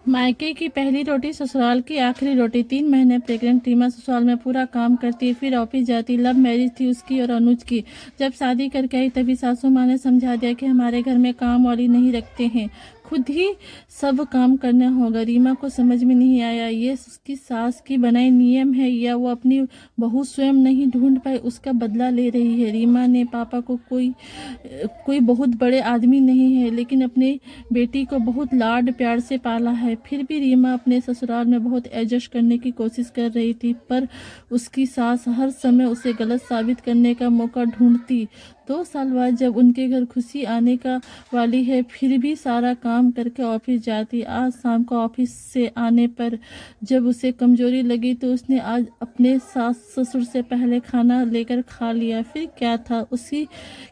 मायके की पहली रोटी, ससुराल की आखिरी रोटी। 3 महीने प्रेग्नेंट रीमा ससुराल में पूरा काम करती, फिर ऑफिस जाती। लव मैरिज थी उसकी और अनुज की। जब शादी करके आई तभी सासू माँ ने समझा दिया कि हमारे घर में काम वाली नहीं रखते हैं, खुद ही सब काम करना होगा। रीमा को समझ में नहीं आया ये उसकी सास की बनाई नियम है या वो अपनी बहू स्वयं नहीं ढूंढ पाई उसका बदला ले रही है। रीमा ने पापा को कोई बहुत बड़े आदमी नहीं है, लेकिन अपनी बेटी को बहुत लाड प्यार से पाला है। फिर भी रीमा अपने ससुराल में बहुत एडजस्ट करने की कोशिश कर रही थी, पर उसकी सास हर समय उसे गलत साबित करने का मौका ढूंढती। 2 साल बाद जब उनके घर खुशी आने का वाली है, फिर भी सारा काम करके ऑफिस जाती। आज शाम को ऑफिस से आने पर जब उसे कमजोरी लगी तो उसने आज अपने सास ससुर से पहले खाना लेकर खा लिया। फिर क्या था, उसी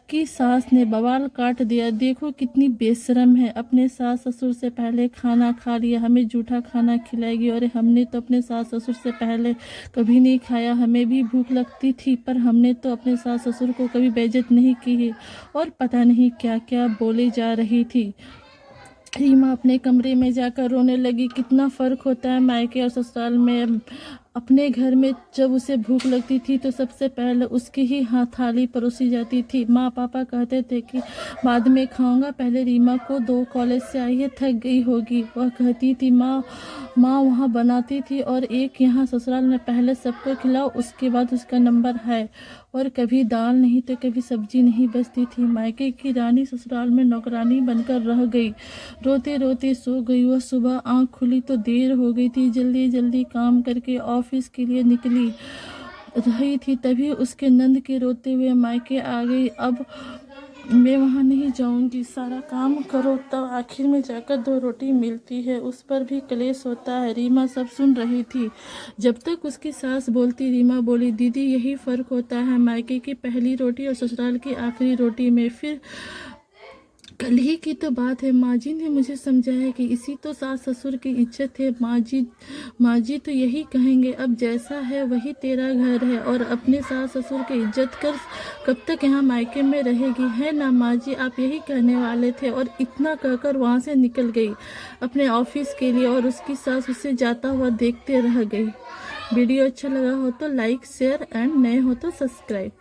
की सास ने बवाल काट दिया। देखो कितनी बेशरम है, अपने सास ससुर से पहले खाना खा लिया, हमें जूठा खाना खिलाएगी। और हमने तो अपने सास ससुर से पहले कभी नहीं खाया, हमें भी भूख लगती थी, पर हमने तो अपने सास ससुर को कभी बेइज्जत नहीं की है। और पता नहीं क्या क्या बोले जा रही थी। रीमा अपने कमरे में जाकर रोने लगी। कितना फ़र्क होता है मायके और ससुराल में। अपने घर में जब उसे भूख लगती थी तो सबसे पहले उसकी ही हाथ थाली परोसी जाती थी। माँ पापा कहते थे कि बाद में खाऊंगा। पहले रीमा को 2 कॉलेज से आई है, थक गई होगी। वह कहती थी माँ वहाँ बनाती थी और एक यहाँ ससुराल में पहले सबको खिलाओ, उसके बाद उसका नंबर है। और कभी दाल नहीं तो कभी सब्जी नहीं बचती थी। मायके की रानी ससुराल में नौकरानी बनकर रह गई। रोते रोते सो गई। वह सुबह आँख खुली तो देर हो गई थी। जल्दी जल्दी काम करके ऑफिस के लिए निकली रही थी, तभी उसके नंद के रोते हुए मायके आ गई। अब मैं वहाँ नहीं जाऊंगी, सारा काम करो तब आखिर में जाकर 2 रोटी मिलती है, उस पर भी कलेश होता है। रीमा सब सुन रही थी। जब तक उसकी सास बोलती रीमा बोली, दीदी यही फ़र्क होता है मायके की पहली रोटी और ससुराल की आखिरी रोटी में। फिर कल ही की तो बात है, माँ जी ने मुझे समझाया कि इसी तो सास ससुर की इज्जत है। माँ जी तो यही कहेंगे, अब जैसा है वही तेरा घर है और अपने सास ससुर की इज्जत कर, कब तक यहाँ मायके में रहेगी, है ना माँ जी? आप यही कहने वाले थे। और इतना कहकर वहाँ से निकल गई अपने ऑफिस के लिए और उसकी सास उसे जाता हुआ देखते रह गई। वीडियो अच्छा लगा हो तो लाइक शेयर एंड नए हो तो सब्सक्राइब।